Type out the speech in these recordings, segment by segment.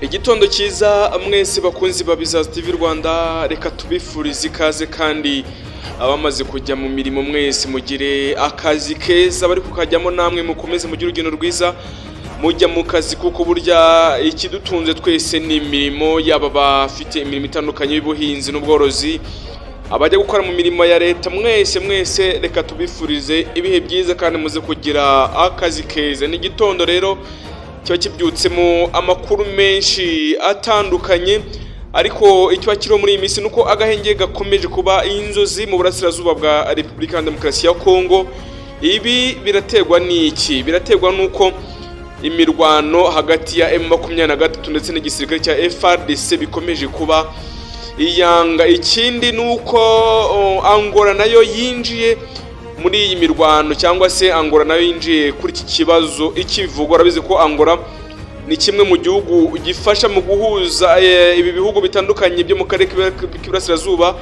Igitondo cyiza mwese bakunzi ba Bizaza TV Rwanda, reka tubifurize ikaze kandi abamaze kujya mu mirimo mwese mugire akazi keza, bari kukajyamo namwe mukomeze mugire urugendo rwiza mujya mu kazi, kuko burya ikidutunze twese ni imirimo, yaba bafite imirimo itandukanye y'ubuhinzi n'ubworozi, abajya gukora mu mirimo ya leta, mwese reka tubifurize ibihe byiza kandi muze kugira akazi keza. Ni igitondo rero kiba kibyutsemo amakuru menshi atandukanye, ariko icyo kiriho muri iyi minsi nuko agahenge gakomeje kuba inzozi mu burasirazuba bwa Repubulika ya Demokarasi ya Kongo. Ibi biraterwa n'iki? Biraterwa nuko imirwano hagati ya M23 ndetse n'igisirikare cya FARDC bikomeje kuba iyanga. Ikindi nuko Angola nayo yinjiye muri iyi mirwano, cyangwa se Angola nayo yinjiye kuri iki kibazo ikivugo. Arabizi ko Angola ni kimwe mu gihugu gifasha mu guhuza ibi bihugu bitandukanye byo mu karere k'iburasirazuba,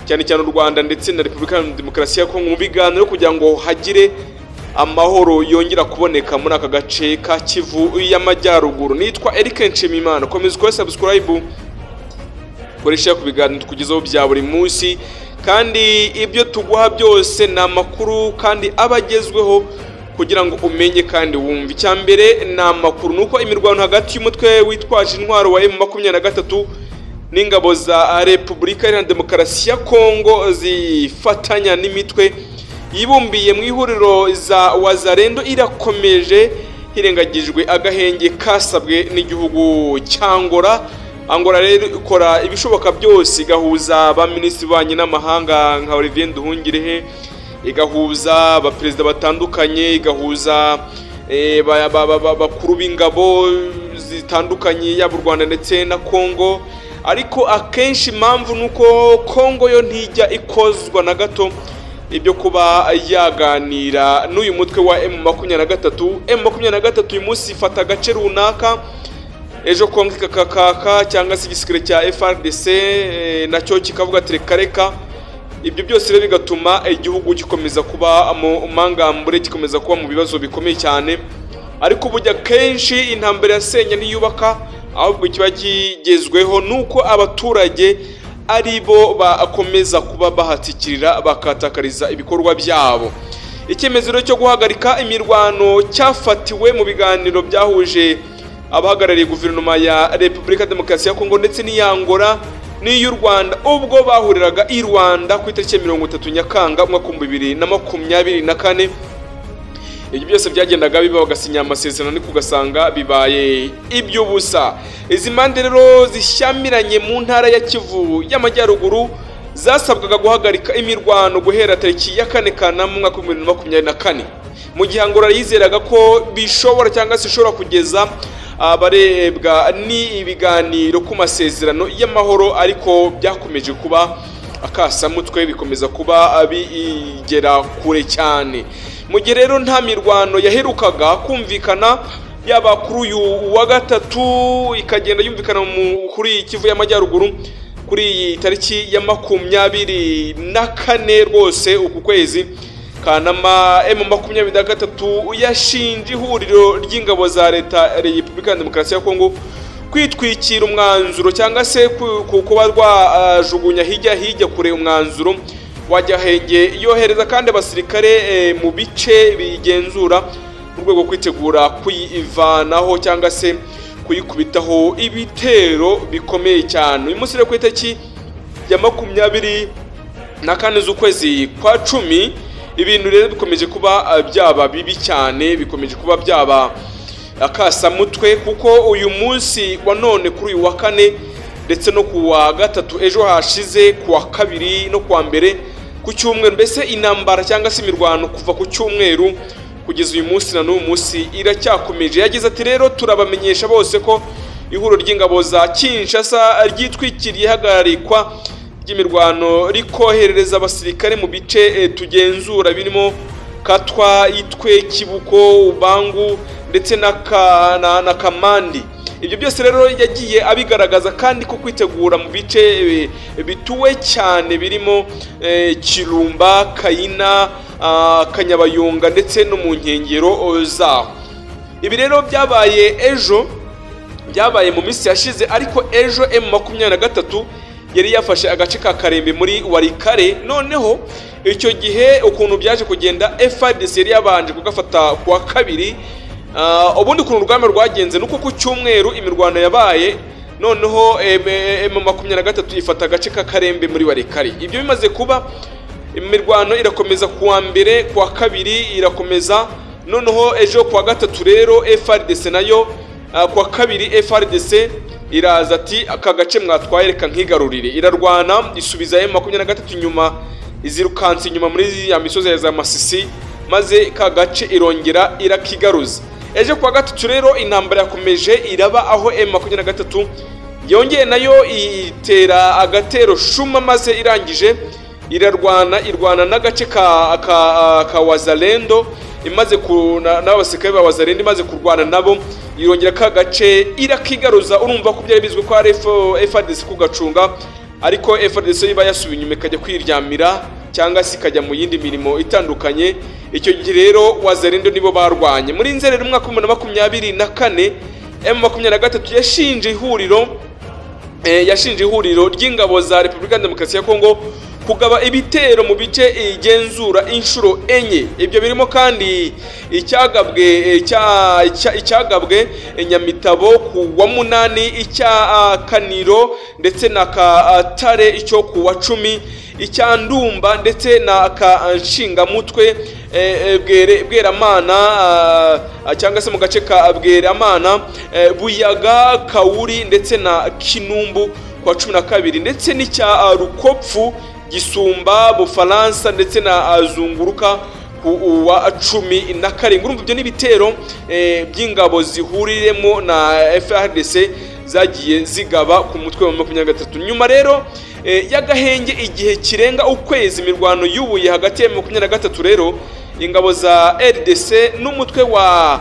cyane cyane u Rwanda ndetse na Repubulika ya Demokarasi ya Kongo, mu biganiro kugira ngo hagire amahoro yongera kuboneka muri aka gace ka Kivu y'Amajyaruguru. Nitwa Eric Nshimiyimana, komeza ukore subscribe, koresha ku biganiro tukugezaho bya buri munsi, kandi ibyo tuguha byose ni amakuru kandi abagezweho kugira ngo umenye kandi wumve. Icyambere ni amakuru nuko imirwano hagati y'umutwe witwaje intwaro wa M23 n'ingabo za Repubulika ya Demokarasi ya Kongo zifatanya n'imitwe yibumbiye mu ihuriro za Wazalendo irakomeje, hirengagijwe agahenge kasabwe n'igihugu cya Angola. Angola rero ikora ibishoboka byose, igahuza ba minisitiri b'ububanyi n'amahanga nka Olivier Nduhungirehe, igahuza abaperezida batandukanye, igahuza bakuru b'ingabo zitandukanye yaba u Rwanda ndetse na Kongo. Ariko akenshi impamvu nuko Kongo yo ntijya ikozwa na gato ibyo kuba yaganira n'uyu mutwe wa M23. Uyu munsi ifata agace runaka, ejo Kongo ikakaka, cyangwa se igisirikare cya FARDC nacyo kikavuga ati reka. Ibyo byose rero bigatuma igihugu gikomeza kuba mu mangambure, gikomeza kuba mu bibazo bikomeye cyane. Ariko burya kenshi intambara yasenya ntiyubaka, ahubwo kiba kigezweho nuko abaturage ari bo bakomeza kuba bahatikirira bakatakariza ibikorwa byabo. Icyemezo cyo guhagarika imirwano cyafatiwe mu biganiro byahuje abahagarariye guverinoma ya Repubulika ya Demokarasi ya Kongo ndetse n'iy'Angola n'iy'u Rwanda, ubwo bahuriraga i Rwanda ku itariki 30 Nyakanga umwaka 2024. Ibyo byose byagendaga biba bagasinya amasezerano, ariko ugasanga bibaye iby'ubusa. Izi mpande rero zishyamiranye mu ntara ya Kivu y'Amajyaruguru zasabwaga guhagarika imirwano guhera tariki ya 4 Kanama umwaka 2024, mu gihe Angola yizeraga ko bishobora cyangwa se ishobora kugeza abarebwa ni ibiganiro ku masezerano y'amahoro. Ariko byakomeje kuba akasamutwe, bikomeza kuba bigera kure cyane. Mu gihe rero nta mirwano yaherukaga kumvikana, yaba kuri uyu wa gatatu ikagenda yumvikana kuri Kivu y'Amajyaruguru kuri iyi tariki ya 24 rwose uku kwezi Kanama, M23 yashinje ihuriro ry'ingabo za leta ya Repubulika ya Demokarasi ya Kongo kwitwikira umwanzuro, cyangwa se kuba rwajugunya hirya kure umwanzuro wajyahenge yohereza kandi abasirikare mu bice bigenzura mu rwego kwitegura kuyivanaho cyangwa se kuyikubitaho ibitero bikomeye cyane. Uyu munsi rero ku itariki ya 24 z'ukwezi kwa 10, ibintu rero bikomeje kuba byaba bibi cyane, bikomeje kuba byaba akasamutwe, kuko uyu munsi wa none kuri uyu wa 4 ndetse no ku wa 3 ejo hashize, ku wa 2 no ku wa 1 ku cyumweru, mbese intambara cyangwa se imirwano kuva ku cyumweru kugeza uyu munsi na n'uyu munsi iracyakomeje. Yagize ati rero turabamenyesha bose ko ihuriro ry'ingabo za Kinshasa ryitwikiriye ihagarikwa ry'imirwano rikoherereza abasirikare mu bice tugenzura birimo Katwa, Itwe, Kibuko, Ubangu ndetse na Kamandi. Ibyo byose rero yagiye abigaragaza kandi ko kwitegura mu bice bituwe cyane birimo Kirumba, Kayina, Kanyabayonga ndetse no mu nkengero zaho. Ibi rero byabaye ejo byabaye mu minsi yashize, ariko ejo M23 yari yafashe agace ka Karembe muri Warikare. Noneho icyo gihe ukuntu byaje kugenda, FARDC yari yabanje kugafata kuwa kabiri. Ubundi ukuntu urugamba rwagenze nuko ku cyumweru imirwano yabaye, noneho M23 ifata agace ka Karembe muri Warikare. Ibyo bimaze kuba, imirwano irakomeza kuwa mbere, kuwa kabiri irakomeza, noneho ejo kuwa gatatu rero FARDC nayo kuwa kabiri FARDC iraza ati aka gace mwatwaye reka nkigarurire, irarwana isubiza M23 nyuma, izirukanse inyuma muri ya misozi ya za Masisi, maze ka gace irongera irakigaruza. Ejo kuwa gatatu rero intambara yakomeje iraba, aho M23 yongeye nayo itera agatero Shuma, maze irangije irarwana n'agace ka Wazalendo, imaze n'abasirikare ba Wazalendo imaze kurwana nabo, irongera ka gace irakigaruza. Urumva ko byari bizwe ko ari FARDC kugacunga, ariko FARDC iba yasubiye inyuma ikajya kwiryamira cyangwa se ikajya mu yindi mirimo itandukanye. Icyo gihe rero Wazalendo nibo barwanye muri Nzeri mu mwaka wa 2024. M23 yashinje ihuriro ry'ingabo za Repubulika Demokarasi ya Kongo kugaba ibitero mu bice igenzura inshuro enye. Ibyo birimo kandi icyagabwe Nyamitabo ku wa 8, icya Kaniro ndetse na Katare icyo ku wa 10, icya Ndumba ndetse na Nshingamutwe Bweramana cyangwa se mu gace ka Bweramana, Buyaga, Kawuri ndetse na Kinumbu kwa 12, ndetse n'icya Rukopfu, Gisumba, Bufaransa ndetse na Zunguruka ku wa 17. Urumva ibyo n'ibitero by'ingabo zihuriremo na FARDC zagiye zigaba ku mutwe wa 23. Nyuma rero y'agahenge igihe kirenga ukwezi, imirwano yubuye hagati ya 23 rero ingabo za RDC n'umutwe wa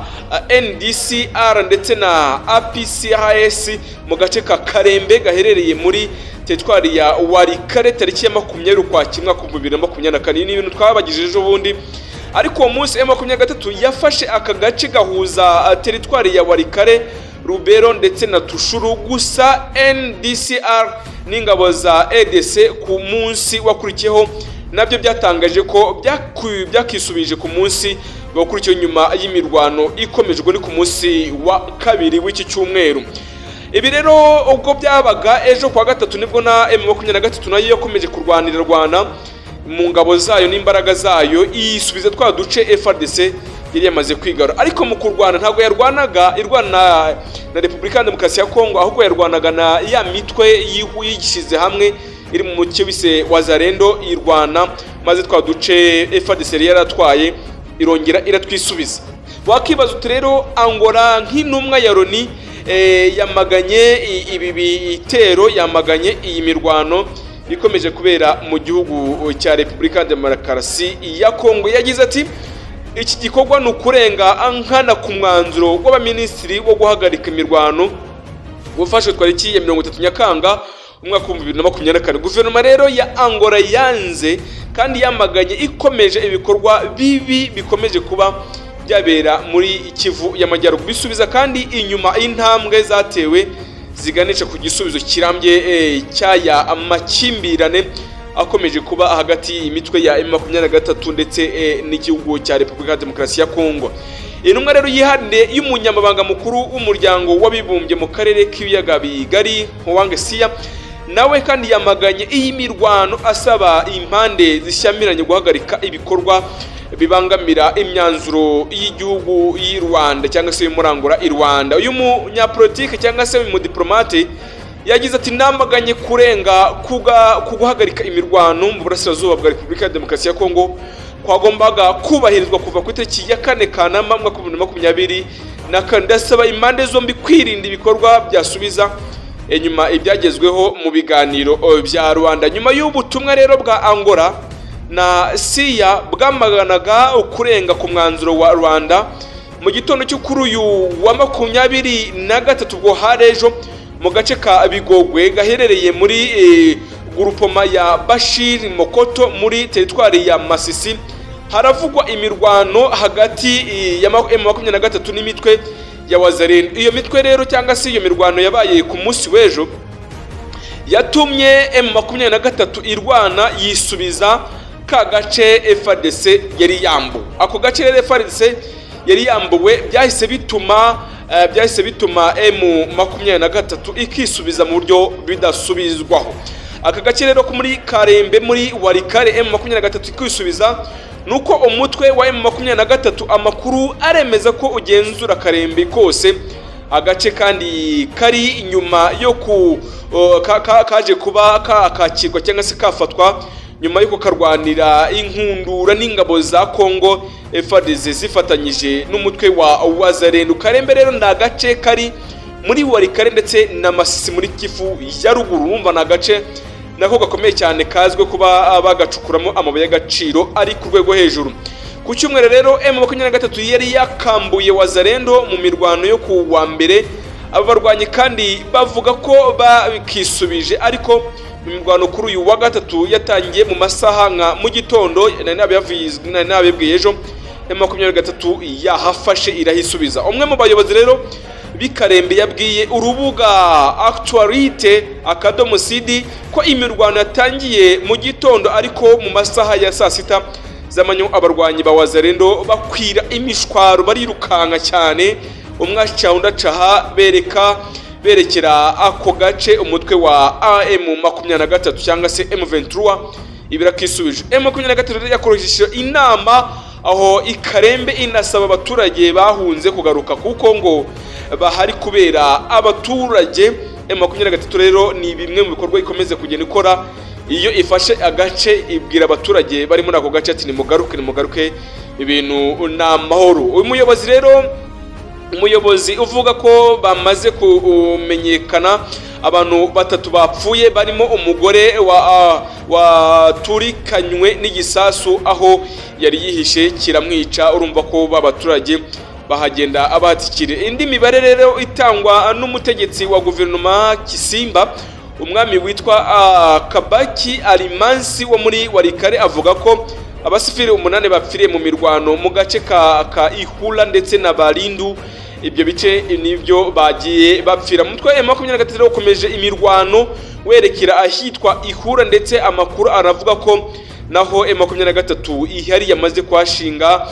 NDCR ndetse na APCHS mu gace ka Karembe gaherereye muri teritwari ya Warikare tariki ya 20 Ukwakira 2024. Ni ibintu twabagijeje ejo bundi, ariko uwo munsi M23 yafashe aka gace gahuza teritwari ya Warikare, Rubero ndetse na Tushuru. Gusa NDCR n'ingabo za EDC ku munsi wakurikiyeho nabyo byatangaje ko byakisubije ku munsi wakurikiyeho nyuma y'imirwano ikomejwe ni ku munsi wa kabiri w'iki cyumweru. Ibi rero ubwo byabaga ejo kwa gatatu nibwo na M23 nayo yakomeje kurwanira mu ngabo zayo n'imbaraga zayo isubiza twa duce FARDC yari yamaze kwigara. Ariko mu kurwana ntago irwana na Repubulika Demokarasi ya Kongo, ahubwo yarwanaga na ya mitwe yishize hamwe iri mu mucyo bise Wazalendo, irwana maze twa duce FARDC yaratwaye irongera iratwisubiza. Wakibaza uti rero Angola nk'intumwa ya Loni yamaganye ibi bitero, yamaganye iyi mirwano ikomeje kubera mu gihugu cya Repubulika Demokarasi ya Kongo. Yagize ati iki gikorwa nukurenga nkana ku mwanzuro w'abaminisitiri wo guhagarika imirwano wafashwe tariki ya 30 Nyakanga umwaka wa 2024. Guverinoma rero ya Angola yanze kandi yamaganye ikomeje ibikorwa bibi bikomeje kuba byabera muri Kivu y'Amajyaruguru, bisubiza kandi inyuma intambwe zatewe ziganisha ku gisubizo kirambye cyaya amakimbirane akomeje kuba hagati imitwe ya M23 ndetse n'igihugu cya Repubulika Demokarasi ya Kongo. Intumwa rero yihande y'umunyamabanga mukuru w'umuryango w'abibumbye mu karere k'ibiyaga bigari Hwang Sia nawe kandi yamaganye iyi mirwano, asaba impande zishyamiranye guhagarika ibikorwa bibangamira imyanzuro y'igihugu y'u Rwanda cyangwa se y'umurangura i Rwanda. Uyu munyapolitike cyangwa se mu diplomate yagize ati namaganye kurenga kuguhagarika imirwano mu burasirazuba bwa Repubulika Demokarasi ya Kongo kwagombaga kubahirizwa kuva ku itariki ya 4 Kanama 2024, ndasaba impande zombi kwirinda ibikorwa byasubiza nyuma ibyagezweho mu biganiro bya Rwanda. Nyuma y'ubutumwa rero bwa Angola na Sia bwamaganaga kurenga ku mwanzuro wa Rwanda, mu gitondo cyo kuri uyu wa 23 bwo harejo mu gace ka Bigogwe gaherereye muri grupoma ya Bashir Mokoto muri teritwari ya Masisi, haravugwa imirwano hagati ya M23 n'imitwe ya Wazalendo. Iyo mitwe rero cyangwa se iyo mirwano yabaye ku munsi w'ejo yatumye M23 irwana yisubiza ka gace FARDC yari yambuwe. Ako gace rero FARDC yari yambuwe byahise bituma M23 ikisubiza mu buryo bidasubizwaho. Aka gace rero ko muri Karembe muri Warikare M23 ikisubiza nuko umutwe wa M23 amakuru aremeza ko ugenzura Karembe kose, agace kandi kari inyuma yo kaje kuba kakirwa cyangwa se kafatwa nyuma yuko karwanira inkundura n'ingabo za Kongo FARDC zifatanyije n'umutwe wa Wazalendo. Karembe rero ndagace kari muri Warikare ndetse na Masisi muri Kivu ya ruguru. Urumva nagace nako gakomeye cyane kazwe kuba bagacukuramo amabuye y'agaciro ari ku rwego hejuru. Ku cyumweru rero M23 yari yakambuye Wazalendo mu mirwano yo ku wa mbere. Aba barwanyi kandi bavuga ko bakisubije, ariko mu mirwano kuri uyu wa gatatu yatangiye mu masaha nka mu gitondo nabibwiye ejo M23 yahafashe irahisubiza. Umwe mu bayobozi rero bikarembe yabwiye urubuga Actualite.cd ko imirwano yatangiye mu gitondo, ariko mu masaha ya saa sita z'amanyo abarwanyi ba Wazalendo bakwira imishwaro barirukanka cyane, umwaca undacaha berekera ako gace umutwe wa M23 cyangwa se M23 ibirakisubije. M23 yakoresheje inama aho ikarembe inasaba abaturage bahunze kugaruka kuko ngo bahari kubera abaturage. M23 rero ni bimwe mu bikorwa ikomeze kugenda ikora iyo ifashe agace, ibwira abaturage bari muri ako gace ati nimugaruke ibintu n'amahoro. Uyu muyobozi rero uvuga ko bamaze kumenyekana abantu 3 bapfuye barimo umugore waturikanywe n'igisasu aho yari yihishe kiramwica. Urumva ko babaturage bahagenda abatikire. Indi mibare rero itangwa n'umutegetsi wa guverinoma Kisimba, umwami witwa Kabaki Alimansi wo muri Warikare, avuga ko abasifiri 8 bapfiriye mu mirwano mu gace ka Ihula ndetse na Barindu. Ibyo bice nibyo bagiye bapfira. Mutwe M23 ukomeje imirwano werekera ahitwa Ihura, ndetse amakuru aravuga ko naho M23 ihari yamaze kwashinga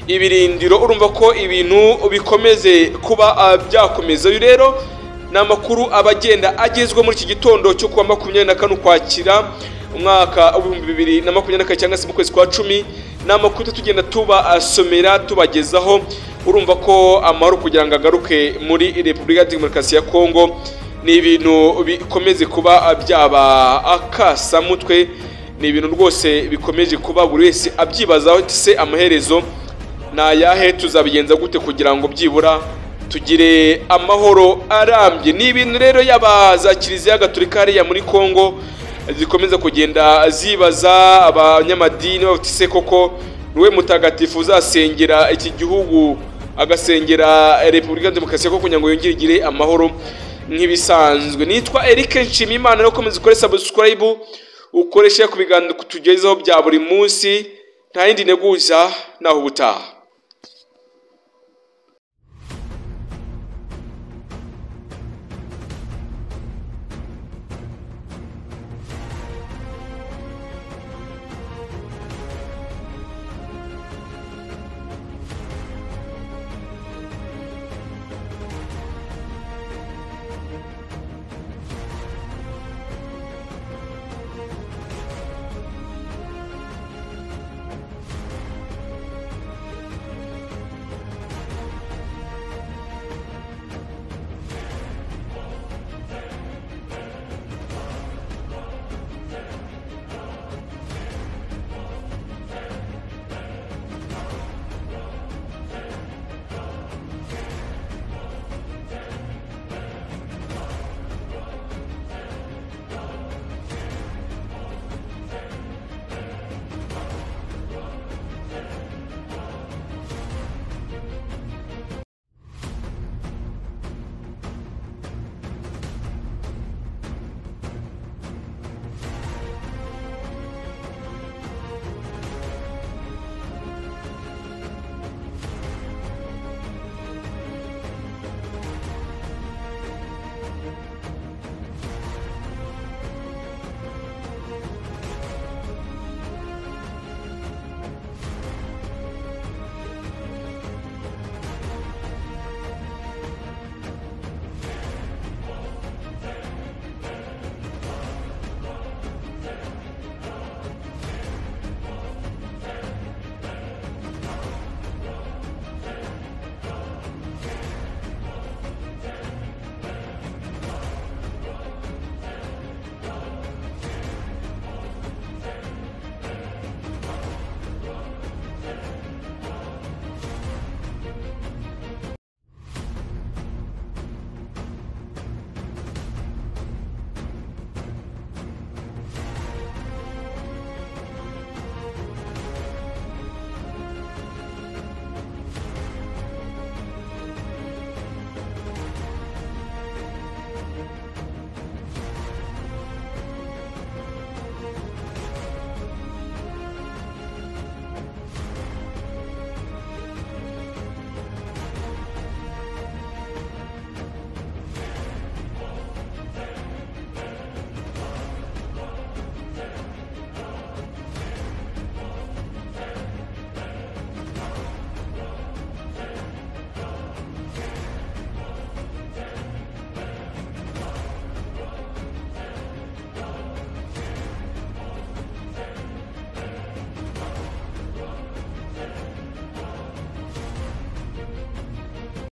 ibirindiro. Urumva ko ibintu bikomeze kuba byakomeza. Uyu rero namakuru abagenda agezwe muri iki gitondo cyo kuwa 24 Ukwakira umwaka wa 2024 cyangwa se mu kwezi kwa 10. Namakuru tugenda asomera tubagezaho. Urumva ko amahoro kugira ngo agaruke muri Repubulika Demokarasi ya Kongo ni ibintu bikomeze kuba byaba akasa mutwe, ni ibintu rwose bikomeje kuba buri wese abyibazaho se amaherezo na yahe, tuzabigenza gute kugira ngo byibura tugire amahoro arambye. Ni ibintu rero yabaza Kiliziya Gatolika ya muri Kongo zikomeza kugenda zibaza abanyamadini bafite koko niwe mutagatifu uzasengera iki gihugu, agasengera Repubulika Demokarasi ko kugira ngo yongere amahoro nk'ibisanzwe. Nitwa Eric Nshimiyimana, rero komeza ukore subscribe ukoreshe ku biganiro kutugezaho bya buri munsi, nta yindi neguza naho ubutaha.